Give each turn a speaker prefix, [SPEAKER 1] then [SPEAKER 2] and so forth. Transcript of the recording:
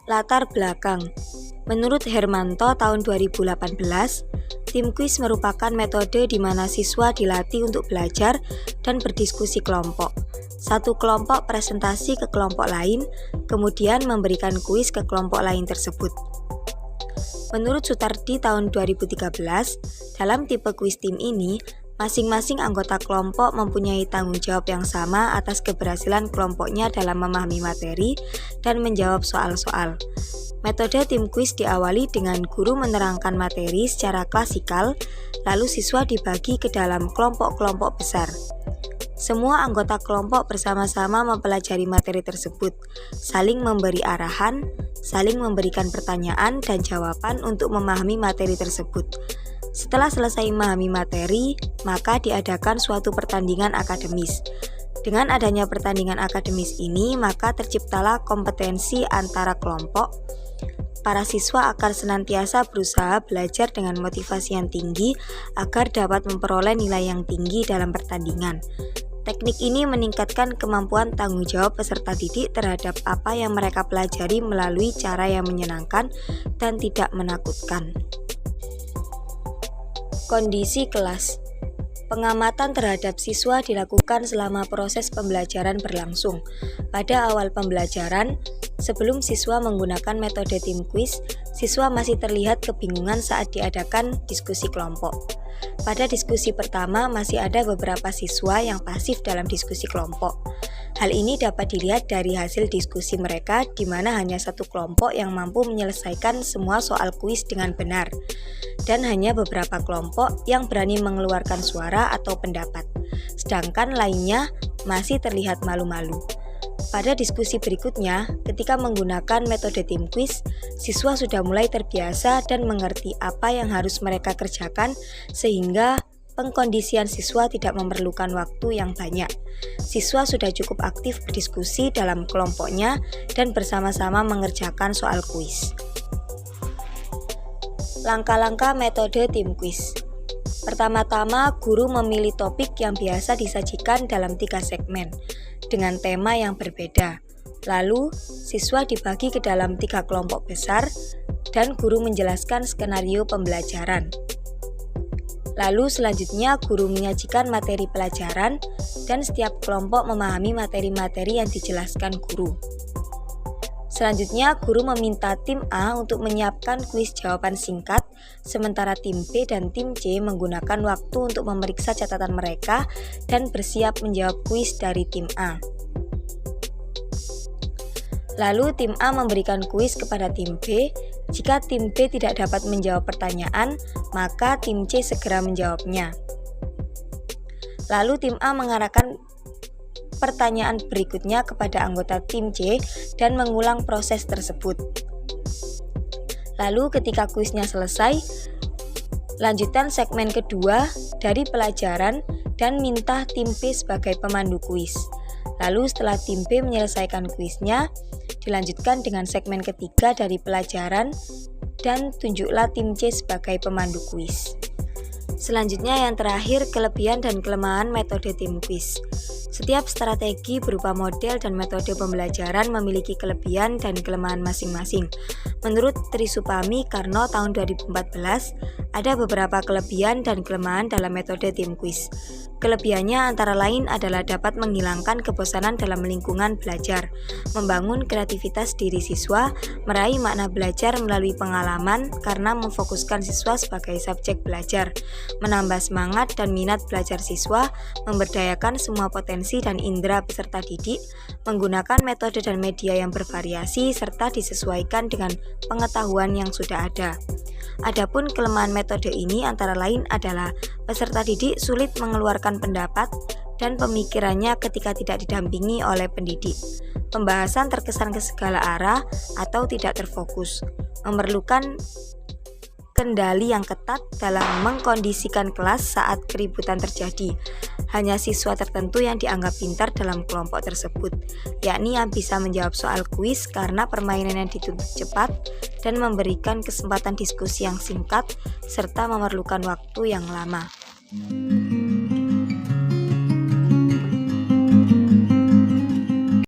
[SPEAKER 1] Latar belakang. Menurut Hermanto tahun 2018, tim kuis merupakan metode di mana siswa dilatih untuk belajar dan berdiskusi kelompok. Satu kelompok presentasi ke kelompok lain, kemudian memberikan kuis ke kelompok lain tersebut. Menurut Sutardi tahun 2013, dalam tipe kuis tim ini, masing-masing anggota kelompok mempunyai tanggung jawab yang sama atas keberhasilan kelompoknya dalam memahami materi dan menjawab soal-soal. Metode tim kuis diawali dengan guru menerangkan materi secara klasikal, lalu siswa dibagi ke dalam kelompok-kelompok besar. Semua anggota kelompok bersama-sama mempelajari materi tersebut, saling memberi arahan, saling memberikan pertanyaan dan jawaban untuk memahami materi tersebut. Setelah selesai memahami materi, maka diadakan suatu pertandingan akademis. Dengan adanya pertandingan akademis ini, maka terciptalah kompetensi antara kelompok. Para siswa akan senantiasa berusaha belajar dengan motivasi yang tinggi agar dapat memperoleh nilai yang tinggi dalam pertandingan. Teknik ini meningkatkan kemampuan tanggung jawab peserta didik terhadap apa yang mereka pelajari melalui cara yang menyenangkan dan tidak menakutkan. Kondisi kelas. Pengamatan terhadap siswa dilakukan selama proses pembelajaran berlangsung. Pada awal pembelajaran, sebelum siswa menggunakan metode tim kuis, siswa masih terlihat kebingungan saat diadakan diskusi kelompok. Pada diskusi pertama, masih ada beberapa siswa yang pasif dalam diskusi kelompok. Hal ini dapat dilihat dari hasil diskusi mereka, di mana hanya satu kelompok yang mampu menyelesaikan semua soal kuis dengan benar, dan hanya beberapa kelompok yang berani mengeluarkan suara atau pendapat, sedangkan lainnya masih terlihat malu-malu. Pada diskusi berikutnya, ketika menggunakan metode tim kuis, siswa sudah mulai terbiasa dan mengerti apa yang harus mereka kerjakan, sehingga pengkondisian siswa tidak memerlukan waktu yang banyak. Siswa sudah cukup aktif berdiskusi dalam kelompoknya dan bersama-sama mengerjakan soal kuis. Langkah-langkah metode tim kuis. Pertama-tama, guru memilih topik yang biasa disajikan dalam 3 segmen dengan tema yang berbeda. Lalu, siswa dibagi ke dalam 3 kelompok besar dan guru menjelaskan skenario pembelajaran. Lalu selanjutnya guru menyajikan materi pelajaran dan setiap kelompok memahami materi-materi yang dijelaskan guru. Selanjutnya, guru meminta tim A untuk menyiapkan kuis jawaban singkat, sementara tim B dan tim C menggunakan waktu untuk memeriksa catatan mereka dan bersiap menjawab kuis dari tim A. Lalu tim A memberikan kuis kepada tim B. Jika tim B tidak dapat menjawab pertanyaan, maka tim C segera menjawabnya. Lalu tim A mengarahkan pertanyaan berikutnya kepada anggota tim C dan mengulang proses tersebut. Lalu ketika kuisnya selesai, lanjutan segmen kedua dari pelajaran dan minta tim B sebagai pemandu kuis. Lalu setelah tim B menyelesaikan kuisnya, dilanjutkan dengan segmen ketiga dari pelajaran dan tunjuklah tim C sebagai pemandu kuis. Selanjutnya yang terakhir, kelebihan dan kelemahan metode tim kuis. Setiap strategi berupa model dan metode pembelajaran memiliki kelebihan dan kelemahan masing-masing. Menurut Trisupami Karno tahun 2014, ada beberapa kelebihan dan kelemahan dalam metode tim kuis. Kelebihannya antara lain adalah dapat menghilangkan kebosanan dalam lingkungan belajar, membangun kreativitas diri siswa, meraih makna belajar melalui pengalaman karena memfokuskan siswa sebagai subjek belajar, menambah semangat dan minat belajar siswa, memberdayakan semua potensi dan indera peserta didik, menggunakan metode dan media yang bervariasi serta disesuaikan dengan pengetahuan yang sudah ada. Adapun kelemahan metode ini antara lain adalah peserta didik sulit mengeluarkan pendapat dan pemikirannya ketika tidak didampingi oleh pendidik. Pembahasan terkesan ke segala arah atau tidak terfokus, memerlukan kendali yang ketat dalam mengkondisikan kelas saat keributan terjadi. Hanya siswa tertentu yang dianggap pintar dalam kelompok tersebut, yakni yang bisa menjawab soal kuis karena permainan yang dituntut cepat dan memberikan kesempatan diskusi yang singkat serta memerlukan waktu yang lama.